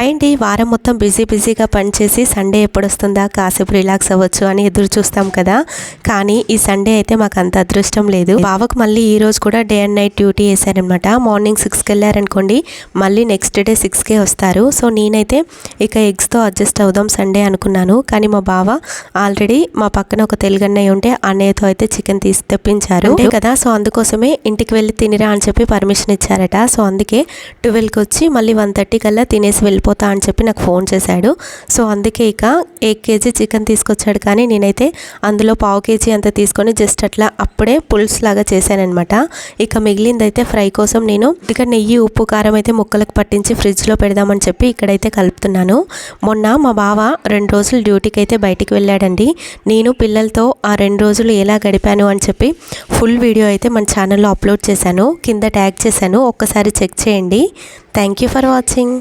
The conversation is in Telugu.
ఏంటి వారం మొత్తం బిజీగా పనిచేసి సండే ఎప్పుడొస్తుందా కాసేపు రిలాక్స్ అవ్వచ్చు అని ఎదురు చూస్తాం కదా. కానీ ఈ సండే అయితే మాకు అంత అదృష్టం లేదు. బావకు మళ్ళీ ఈ రోజు కూడా డే అండ్ నైట్ డ్యూటీ వేశారనమాట. మార్నింగ్ 6కి వెళ్ళారనుకోండి, మళ్ళీ నెక్స్ట్ డే 6కే వస్తారు. సో నేనైతే ఇక ఎగ్స్తో అడ్జస్ట్ అవుదాం సండే అనుకున్నాను. కానీ మా బావ ఆల్రెడీ మా పక్కన ఒక తెలుగు అన్నయ్య ఉంటే అన్నయ్యతో అయితే చికెన్ తీసి తెప్పించారు కదా. సో అందుకోసమే ఇంటికి వెళ్ళి తినిరా అని చెప్పి పర్మిషన్ ఇచ్చారట. సో అందుకే 12కి వచ్చి మళ్ళీ 1:30 కల్లా తినేసి వెళ్ళిపోతా అని చెప్పి నాకు ఫోన్ చేశాడు. సో అందుకే ఇక 1 కేజీ చికెన్ తీసుకొచ్చాడు. కానీ నేనైతే అందులో 1/2 కేజీ అంత తీసుకొని జస్ట్ అట్లా అప్పుడే పులుసు లాగా చేశానమాట. ఇక మిగిలిందైతే ఫ్రై కోసం నేను ఇక నెయ్యి ఉప్పు కారం అయితే ముక్కలకు పట్టించి ఫ్రిడ్జ్లో పెడదామని చెప్పి ఇక్కడైతే కలుపుతున్నాను. మొన్న మా బావ 2 రోజులు డ్యూటీకి అయితే బయటికి వెళ్ళాడండి. నేను పిల్లలతో ఆ 2 రోజులు ఎలా గడిపాను అని చెప్పి ఫుల్ వీడియో అయితే మన ఛానల్లో అప్లోడ్ చేశాను. కింద ట్యాగ్ చేశాను, ఒక్కసారి చెక్ చేయండి. Thank you for watching.